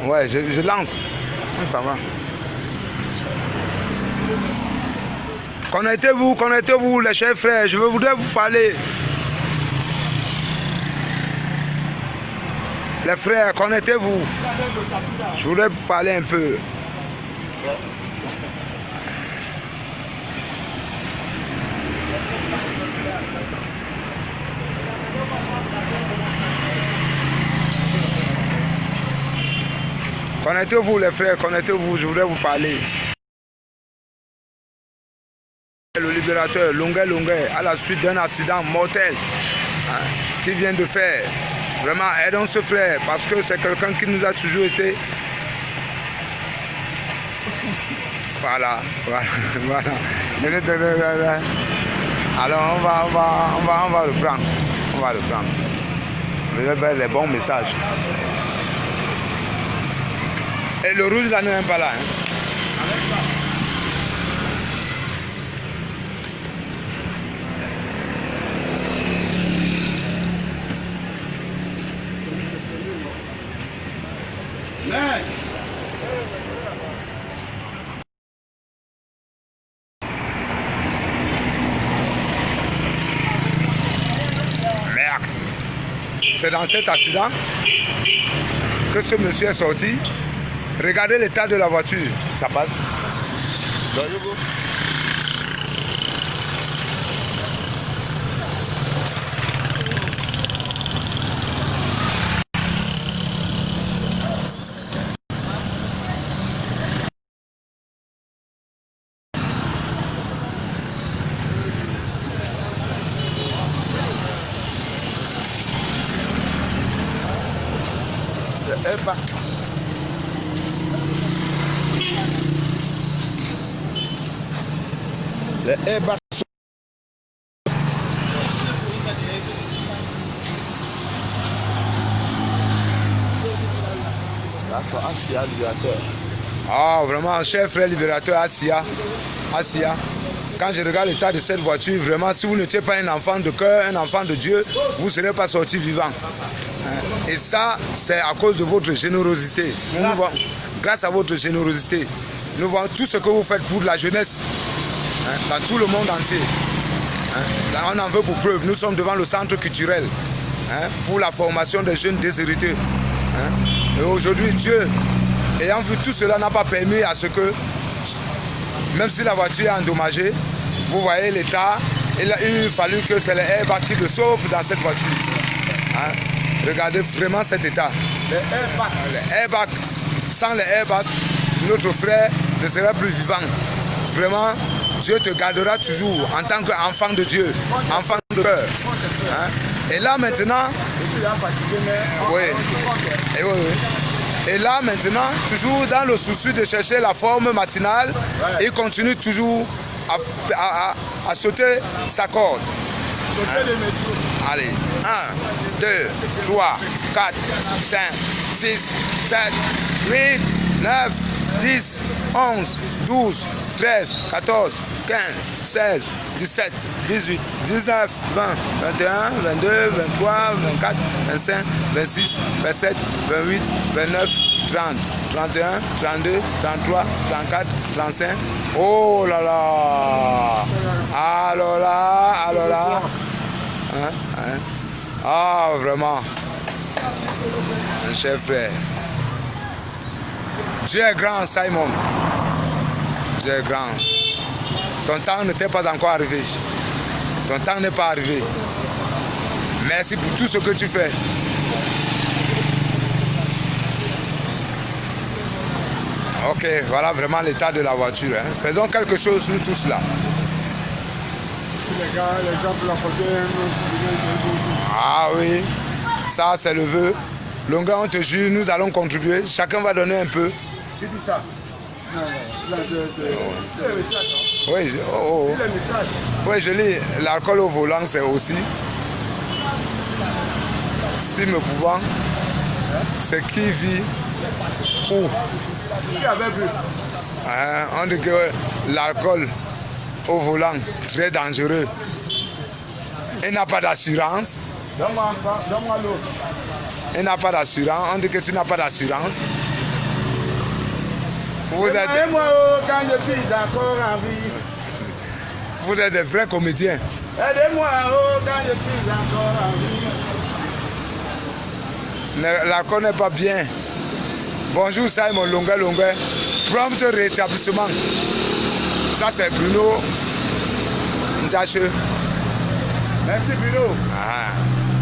Ouais, je lance. Ça va. Connectez-vous, les chers frères, je voudrais vous parler. Les frères, connectez-vous. Je voudrais vous parler un peu. Connectez-vous les frères, connectez-vous, je voudrais vous parler. Le libérateur Longuet, à la suite d'un accident mortel qu'il vient de faire. Vraiment, aidons ce frère parce que c'est quelqu'un qui nous a toujours été. Voilà. Alors on va le prendre. Je vais faire les bons messages. Et le rouge là n'est même pas là. Merde. C'est dans cet accident que ce monsieur est sorti. Regardez l'état de la voiture. Ça passe. Le airbag. Asia libérateur. Ah, vraiment, cher frère libérateur Asia. Quand je regarde l'état de cette voiture, vraiment, si vous n'étiez pas un enfant de cœur, un enfant de Dieu, vous ne serez pas sorti vivant. Et ça, c'est à cause de votre générosité. Grâce à votre générosité, nous voyons tout ce que vous faites pour la jeunesse dans tout le monde entier. Là, on en veut pour preuve. Nous sommes devant le centre culturel pour la formation des jeunes déshérités. Et aujourd'hui, Dieu, ayant vu tout cela, n'a pas permis à ce que, même si la voiture est endommagée, vous voyez l'état, il a fallu que c'est le airbag qui le sauve dans cette voiture. Regardez vraiment cet état. Le airbag, sans le airbag, notre frère ne sera plus vivant. Vraiment, Dieu te gardera toujours en tant qu'enfant de Dieu, enfant de cœur. Et là maintenant, Et là maintenant, toujours dans le souci de chercher la forme matinale, il continue toujours à sauter sa corde. Allez, 1, 2, 3, 4, 5, 6, 7, 8, 9, 10, 11, 12, 13, 14, 15, 16, 17, 18, 19, 20, 21, 22, 23, 24, 25, 26, 27, 28, 29, 30, 31, 32, 33, 34, 35. Oh là là! Alors là! Ah, vraiment! Mon cher frère. Dieu est grand, Simon. Dieu est grand. Ton temps n'était pas encore arrivé. Ton temps n'est pas arrivé. Merci pour tout ce que tu fais. Ok, voilà vraiment l'état de la voiture. Faisons quelque chose, nous tous là. Les gars, les gens pour la photo. Ah oui, ça c'est le vœu. Longa, on te jure, nous allons contribuer. Chacun va donner un peu. Qui dit ça? Oui, oui, je lis. L'alcool au volant, c'est aussi. Si me pouvant, c'est qui vit où? Qui avait vu? On dit que l'alcool au volant, très dangereux. Il n'a pas d'assurance. Donne-moi l'autre. Il n'a pas d'assurance. On dit que tu n'as pas d'assurance. Vous êtes des vrais comédiens. Aidez-moi quand je suis encore en vie. Ne la connais pas bien. Bonjour Simon Longue. Prompt rétablissement. Ça c'est Bruno Ndiache. Merci Bruno. Ah.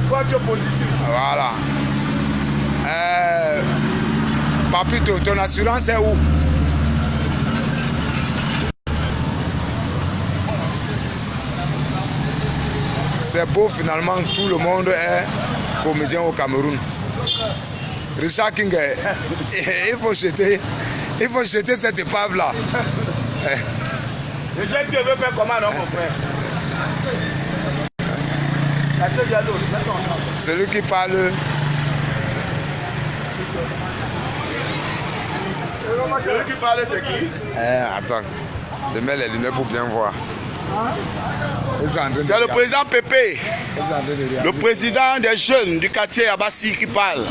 Toi tu es positif. Voilà. Papito, ton assurance est où? C'est beau finalement, tout le monde est comédien au Cameroun. Richard King, il faut jeter cette épave là. Le jeune Dieu veut faire comment non mon frère? Celui qui parle. Celui qui parle c'est qui? Attends, je mets les lunettes pour bien voir. C'est le président Pépé, le président des jeunes du quartier Yabassi qui parle.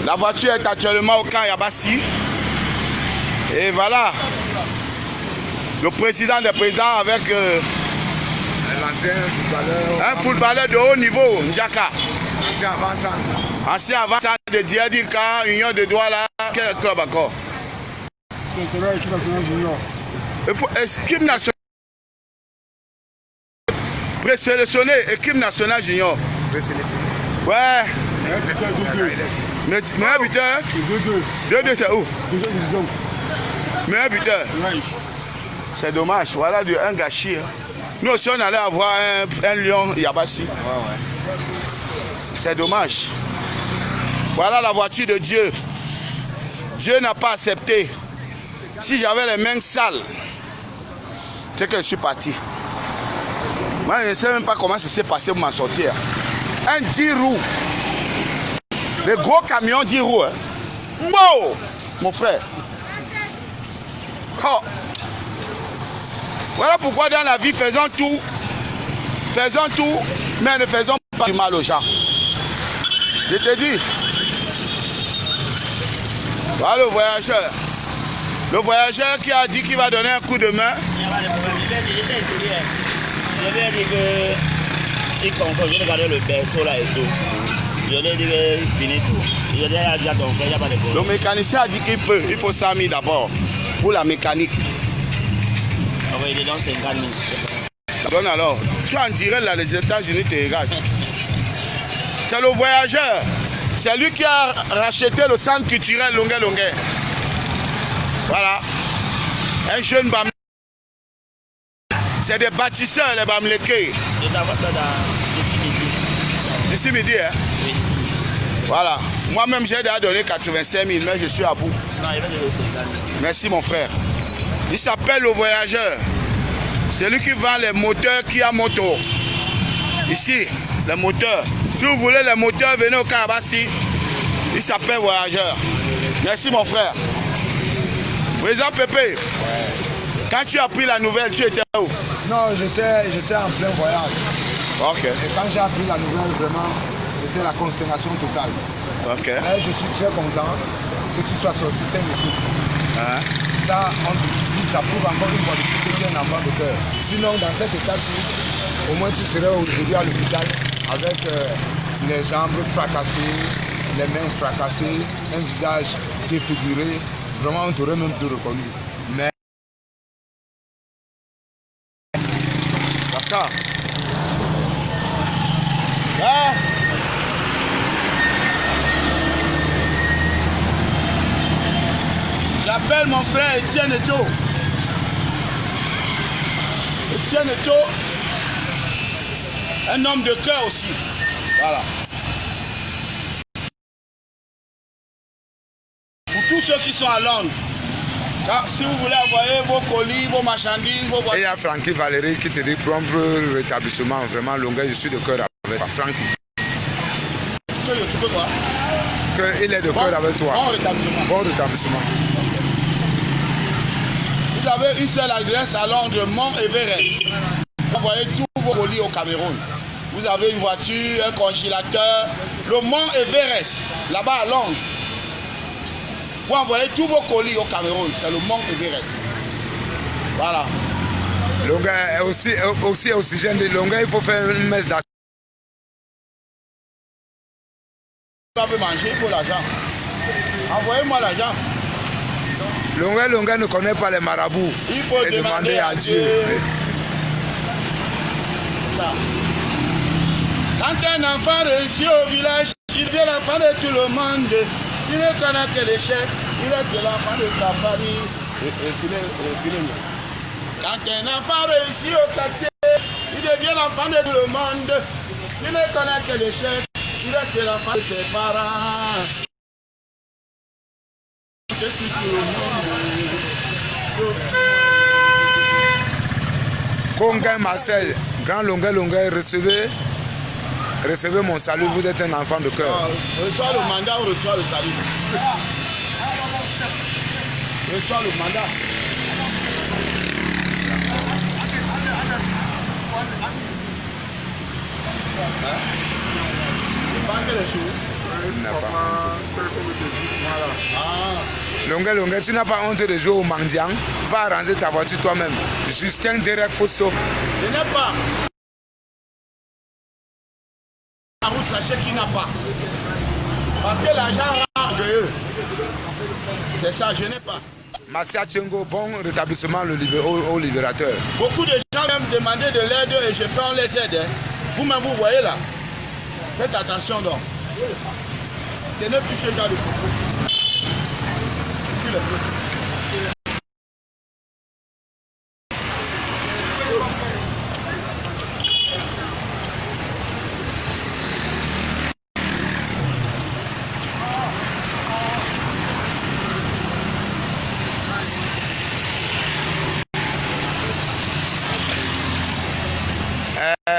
La voiture est actuellement au camp Yabassi. Et voilà, le président des présidents avec un footballeur de haut niveau, Ndjaka. Ancien avant-centre de Diadika, Union de Douala, quel club encore? C'est l'équipe nationale junior. Équipe nationale. Présélectionné, équipe nationale junior. Présélectionné. Ouais. Meilleur buteur. 2-2 c'est où? Deuxième division. Meilleur buteur. C'est dommage, voilà un gâchis. Nous aussi on allait avoir un lion Yabassi. C'est dommage. Voilà la voiture de Dieu. Dieu n'a pas accepté. Si j'avais les mains sales, c'est que je suis parti. Moi, je ne sais même pas comment ça s'est passé pour m'en sortir. Un 10 roues. Les gros camions 10 roues. Hein. Wow, mon frère. Oh. Voilà pourquoi dans la vie, faisons tout, mais ne faisons pas du mal aux gens. Je te dis. Voilà le voyageur. Le voyageur qui a dit qu'il va donner un coup de main. Je lui ai dit qu'il concorde, je regardais le berceau là et tout. Je lui ai dit qu'il finit tout. Je lui ai dit à ton frère, il n'y a pas de problème. Le mécanicien a dit qu'il peut. Il faut 100 000 d'abord pour la mécanique. Oui, il est dans 50 000. Donne alors. Tu en dirais là, les États-Unis te regardent. C'est le voyageur. C'est lui qui a racheté le centre culturel Longue. Voilà. Un jeune bam. C'est des bâtisseurs, les Bamlékés. Je t'envoie ça d'ici midi. D'ici midi, hein? Oui. Voilà. Moi-même, j'ai déjà donné 85 000, mais je suis à bout. Non, il va donner 50 000. Merci, mon frère. Il s'appelle le voyageur. C'est lui qui vend les moteurs Kia Moto. Ici, les moteurs. Si vous voulez les moteurs, venez au Kabassi. Il s'appelle voyageur. Merci, mon frère. Président Pépé. Quand tu as pris la nouvelle, tu étais où? Non, j'étais en plein voyage. Ok. Et quand j'ai appris la nouvelle, vraiment, c'était la consternation totale. Ok. Mais je suis très content que tu sois sorti sain et sauf. Ça, ça prouve encore une fois que tu es un enfant de cœur. Sinon, dans cet état-ci, au moins tu serais aujourd'hui à l'hôpital avec les jambes fracassées, les mains fracassées, un visage défiguré. Vraiment, on t'aurait même tout reconnu. Mais ça. Ah. J'appelle mon frère Etienne Eto. Etienne Eto, un homme de cœur aussi. Voilà. Pour tous ceux qui sont à Londres, si vous voulez envoyer vos colis, vos marchandises, vos voitures. Et il y a Francky Valérie qui te dit prompt rétablissement, vraiment Longue, je suis de cœur avec Francky. Tu peux quoi? Il est de cœur avec toi. Bon rétablissement. Bon rétablissement. Vous avez une seule adresse à Londres, Mont Everest. Vous envoyez tous vos colis au Cameroun. Vous avez une voiture, un congélateur, le mont Everest, là-bas à Londres. Vous envoyez tous vos colis au Cameroun, c'est le mont Everest. Voilà. Longueur, aussi au sujet de longueur, il faut faire une messe d'action. Vous pouvez manger, il faut l'argent. Envoyez-moi l'argent. Longueur ne connaît pas les marabouts. Il faut demander à Dieu. Ça. Quand un enfant réussit au village, il devient l'enfant de tout le monde. S'il ne connaît que les chefs, il est l'enfant de sa famille. Quand un enfant réussit au quartier, il devient l'enfant de tout le monde. S'il ne connaît que les chefs, il est l'enfant de ses parents. Je suis tout le monde. Congain Marcel, grand longueur, recevez mon salut, vous êtes un enfant de cœur. Reçois le mandat ou reçois le salut. Reçois le mandat. Longueur, tu n'as pas honte de jouer au mendiant. Va arranger ta voiture toi-même. Justin Derek Fosso. Je n'ai pas. Vous sachez qu'il n'a pas. Parce que l'argent rend orgueilleux. C'est ça, je n'ai pas. Massia Tchengo, bon rétablissement au libérateur. Beaucoup de gens même demander de l'aide et je fais on les aide. Vous-même, vous voyez là. Faites attention donc. Ce n'est plus ce genre de propos.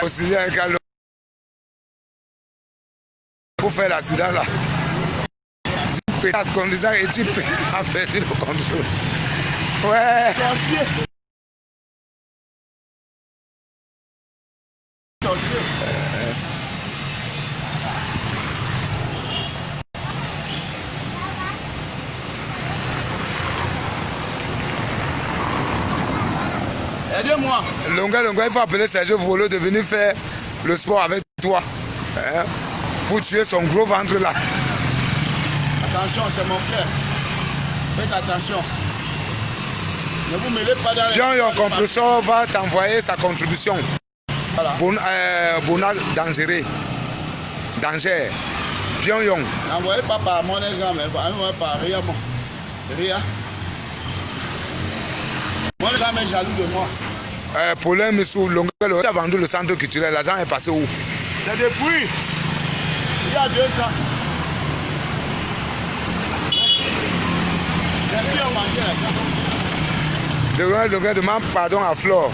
Aussi, pour faire l'accident là, tu payes la conduisant et tu payes à perdu le contrôle. Ouais. Aidez-moi. Longueur, il faut appeler Sergio Volo de venir faire le sport avec toi. Hein, pour tuer son gros ventre là. Attention, c'est mon frère. Faites attention. Ne vous mêlez pas dans les... Pion Compressor va t'envoyer sa contribution. Voilà. Bona Danger. Pion Yong. N'envoyez pas par mon exemple, mais par Ria. Ria. Mon exemple est jaloux de moi. Paulin Missou, Longueur, tu as vendu le centre culturel. L'argent est passé où? C'est depuis. Il y a 2 ans. Les filles ont mangé l'argent. Longueur demande pardon à Flore.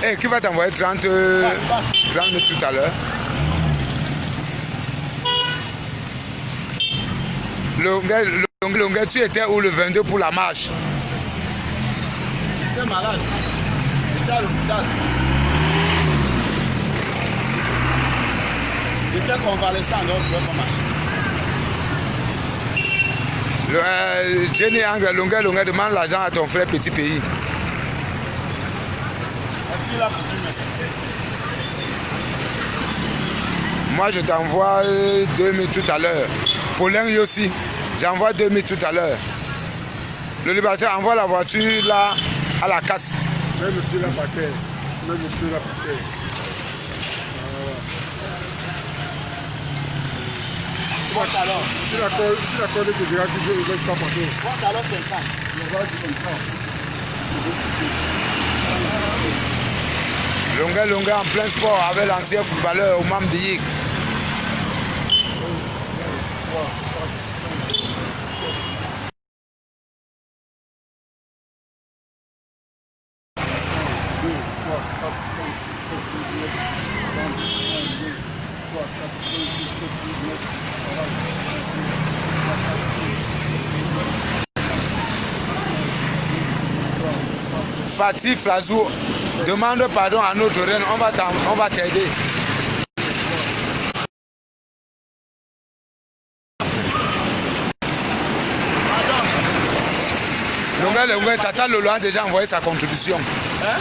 Hey, qui va t'envoyer 30 tout à l'heure? Longueur, tu étais où le 22 pour la marche? J'étais malade. J'étais à l'hôpital. J'étais convalescent, donc je ne pouvais pas marcher. Jenny Angle, Longueur demande l'argent à ton frère Petit Pays. Est-ce qu'il a pour lui? Moi, je t'envoie 2000 tout à l'heure. Paulin aussi, j'envoie 2000 tout à l'heure. Le libérateur envoie la voiture là à la casse. Même plus la paquet. Même plus la paquet. Quoi alors? Tu l'accordes que je dirais que je vais pas partout. Quoi alors 50? Je vois du comme ça. Longueur en plein sport avec l'ancien footballeur Oumam Biyik. Fatih Flazou Demande pardon à notre reine, on va t'aider. Longa, Tata Lolo a déjà envoyé sa contribution. Hein?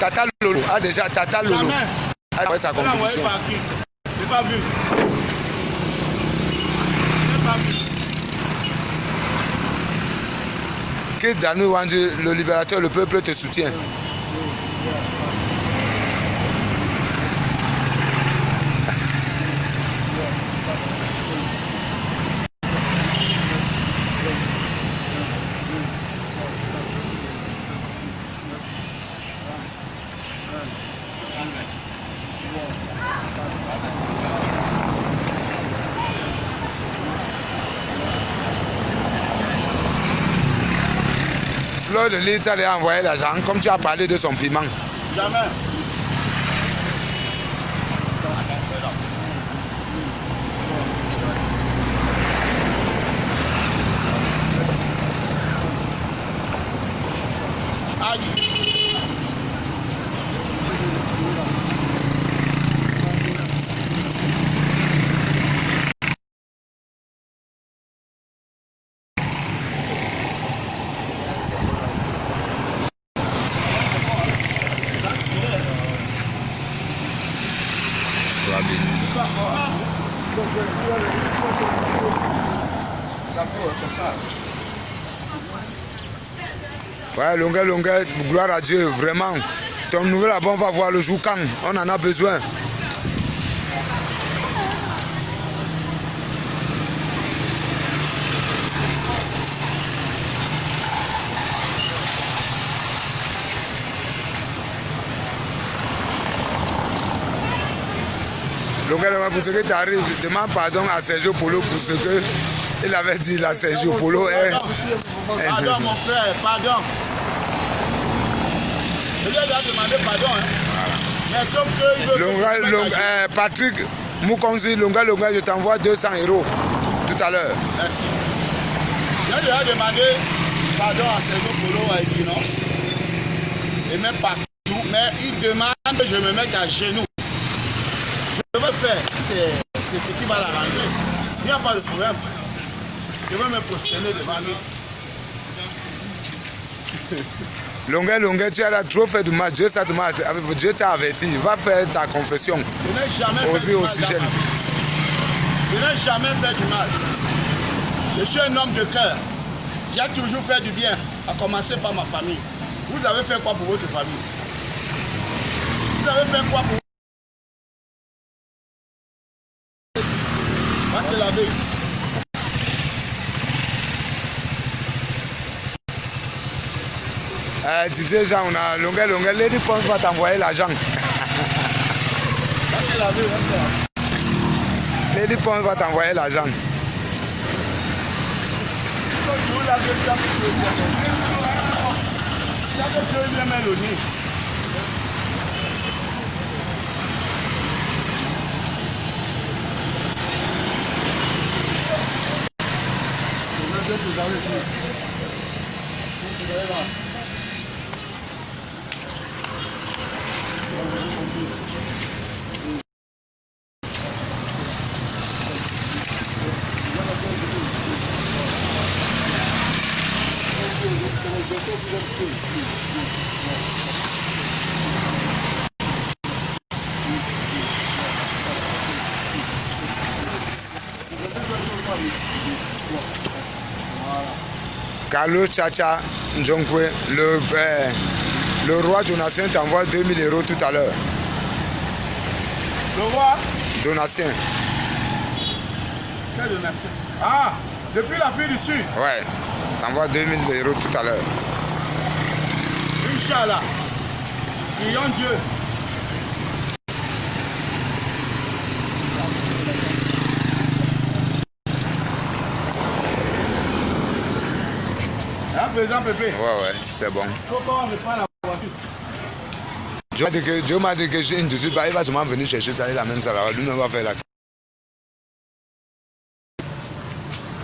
Tata Lolo a déjà envoyé sa contribution. Par qui? Je n'ai pas vu. Je n'ai pas vu. Que Danou Wandji, le libérateur, le peuple te soutient. Fleur de Lys t'a envoyé l'argent, comme tu as parlé de son piment. Jamais. Aïe. Ouais, Longa, gloire à Dieu, vraiment. Ton nouvel album va voir le jour quand on en a besoin. Longa, pour ce que tu arrives, demande pardon à Sergio Polo pour ce qu'il avait dit là, Sergio Polo. Pardon, mon frère, pardon. Je lui ai demandé pardon. Hein. Mais sauf que Patrick Moukonzi, Longa, je t'envoie 200 € tout à l'heure. Merci. Je lui ai demandé pardon à Sergio Polo à Equinox. Et même partout. Mais il demande que je me mette à genoux. Je veux faire, c'est ce qui va l'arranger. Il n'y a pas de problème. Je vais me prosterner devant lui. Longa, tu as trop fait du mal. Dieu t'a averti. Va faire ta confession. Je n'ai jamais fait du mal. Je n'ai jamais fait du mal. Je suis un homme de cœur. J'ai toujours fait du bien, à commencer par ma famille. Vous avez fait quoi pour votre famille? Vous avez fait quoi pour... Va te laver. Disais Jean, on a Longa, Lady Ponce va t'envoyer l'argent. Va te laver, va te laver. Lady Ponce va t'envoyer l'argent. Carlos Chacha Njonkwe, le roi Donatien t'envoie 2000 € tout à l'heure. Le roi Donatien. Quelle donation? Ah, depuis l'Afrique du Sud. Ouais, t'envoie 2000 € tout à l'heure. Inch'Allah. Prions Dieu. Hein, président Pépé? Ouais, c'est bon. Pourquoi on ne prend la voiture? Dieu m'a dit que je ne suis pas, il va sûrement venir chercher ça, il amène ça là, lui-même va faire la...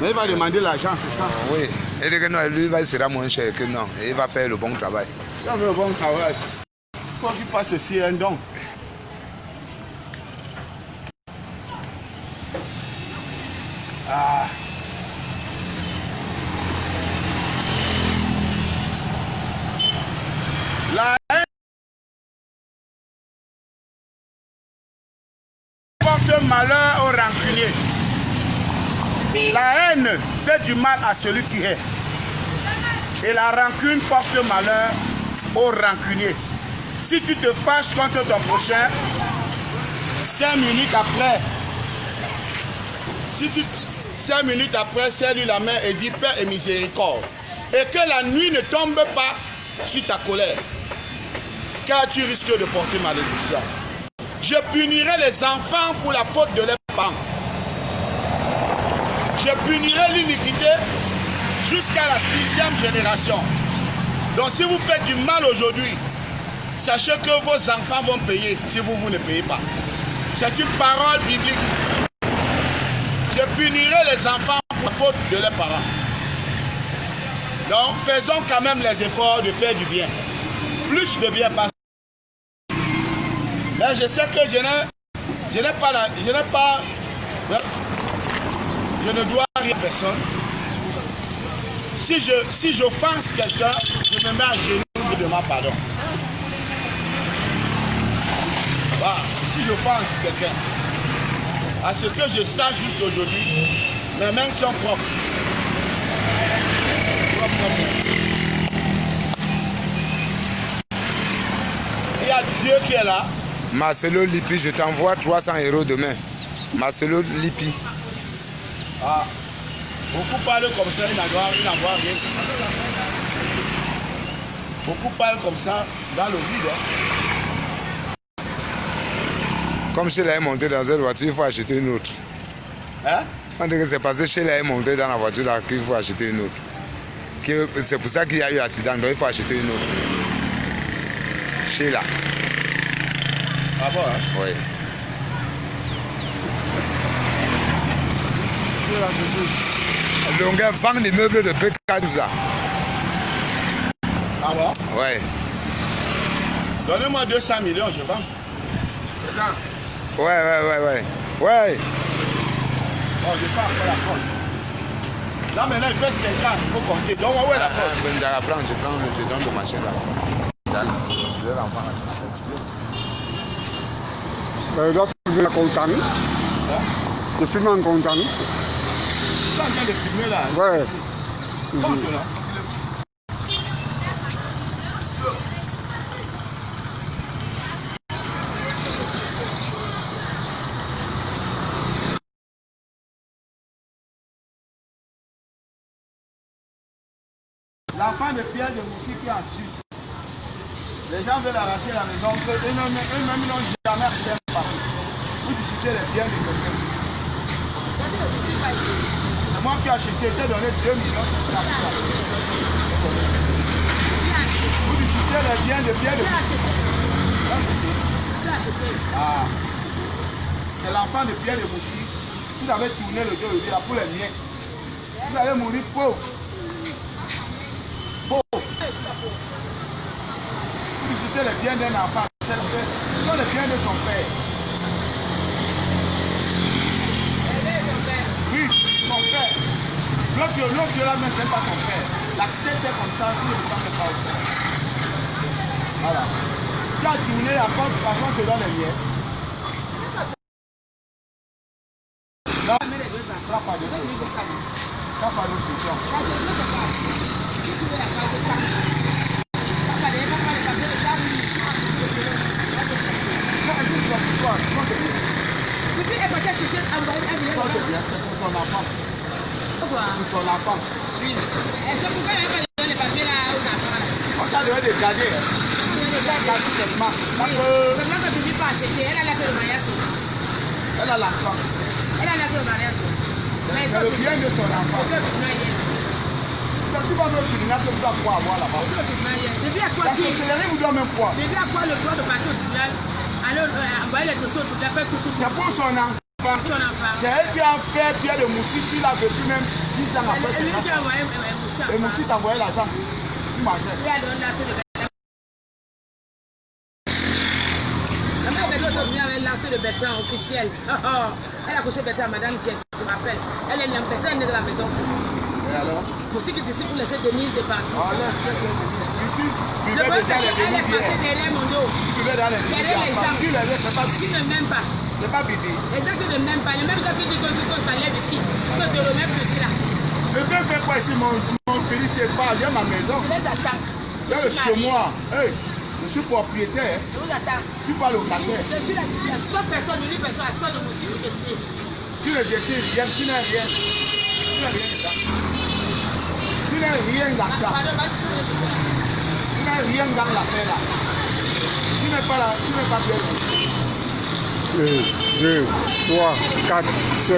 Mais il va demander l'argent, c'est ça? Oui, et que non, lui il sera moins cher que non, et il va faire le bon travail. Il va faire le bon travail. faut qu'il fasse aussi un don. Ah. La haine porte malheur aux rancuniers. La haine fait du mal à celui qui hait. Et la rancune porte malheur aux rancuniers. Si tu te fâches contre ton prochain, 5 minutes après, 5 minutes après, serre-lui la main et dis Père et miséricorde. Et que la nuit ne tombe pas sur ta colère, car tu risques de porter malédiction. Je punirai les enfants pour la faute de leurs parents. Je punirai l'iniquité jusqu'à la 6e génération. Donc si vous faites du mal aujourd'hui, sachez que vos enfants vont payer si vous ne payez pas. C'est une parole biblique. Je punirai les enfants pour la faute de leurs parents. Donc faisons quand même les efforts de faire du bien. Plus de bien passe. Là je sais que je ne dois rien à personne. Si j'offense quelqu'un, je me mets à genoux et je demande pardon. Voilà. Si j'offense quelqu'un, à ce que je sache juste aujourd'hui, mes mains sont propres. Il y a Dieu qui est là. Marcelo Lippi, je t'envoie 300 € demain. Marcelo Lippi. Ah. Beaucoup parlent comme ça, il n'en voit rien. Beaucoup parlent comme ça dans le vide. Comme Sheila est monté dans cette voiture, il faut acheter une autre. Hein? On dit que c'est parce que Sheila est monté dans la voiture là qu'il faut acheter une autre. C'est pour ça qu'il y a eu accident, donc il faut acheter une autre. Sheila. Ah bon, hein? Oui. Longueur vend des meubles de P12 là. Ah bon? Oui. Donnez-moi 200 millions, je vends. Ouais. Oh, je pars après la porte. Là maintenant il fait 5 ans, il faut compter. Donc où est la porte? Je donne le machin là. Je vais l'enfant là. Il doit filmer la Contani. Je filme en Contani. Tu es en train de filmer là? Ouais. Compte là. L'enfant de Pierre de Moussi qui est en Suisse. Les gens veulent arracher la maison, eux-mêmes n'ont jamais rien par. Vous discutez les biens de quelqu'un. C'est moi qui ai acheté, j'ai donné 2 millions. Vous discutez les biens de Pierre de Moussi. Ah. C'est l'enfant de Pierre de Moussi. Vous avez tourné le dos là pour les miens. Vous allez mourir pauvre. Vous visitez les biens d'un enfant, ce sont les biens de son père. Oui, son père. L'autre là, mais ce n'est pas son père. La tête est comme ça, il ne ressemble pas au père. Voilà. Tu as tourné la porte, par contre, je donne les miens. Non, ça pas de solution. Ça pas de solution. Son enfant. Pour son enfant. Oui. Est-ce que pourquoi il n'y a pas donné les papiers là aux enfants? On t'a donné des cadets. On t'a gardé seulement. Comme ça, quand tu dis pas acheter, elle a fait le mariage. Elle a l'enfant. Elle a fait le mariage. Mais c'est le bien de son enfant. Si vous avez un tribunal, vous doit quoi avoir là-bas? Depuis à quoi la sorcellerie vous doit même quoi? Depuis à quoi le droit de partir au tribunal? Alors, envoyer les dossiers au tribunal, faire tout. C'est pour son enfant. C'est elle qui a fait Pierre de Moussi, qui l'a vécu même 10 ans après. C'est lui qui a envoyé Moussi. Et Moussi t'a envoyé l'argent. Tu mangeais. Il a donné la paix de de Bertrand officiel. Elle a couché Bertrand, Madame Dieu, je m'appelle. Elle est Bertrand est de la maison. Et alors? Aussi qui est ici pour laisser Denise de partir. Ah, laisse, Je pense qu'elle est passée derrière mon dos. Derrière les gens qui ne m'aiment pas. C'est pas bébé. Les gens qui ne m'aiment pas, les mêmes gens qui disent que ça lève ici, que te remets plus là. Je peux faire quoi ici, mon Félix, c'est pas, j'ai ma maison. Je les attends. J'ai le chez moi. Hey, je suis propriétaire. Je vous attends. Je suis pas locataire. Je suis la seule personne, l'unique personne, la seule de mon sécurité. Tu ne décides rien, tu n'as rien. Tu n'as rien de ça. Tu n'as rien dans ça. Tu n'as rien dans l'affaire là. Tu n'es pas là, tu n'es pas bien. 1, 2, 3, 4, 5.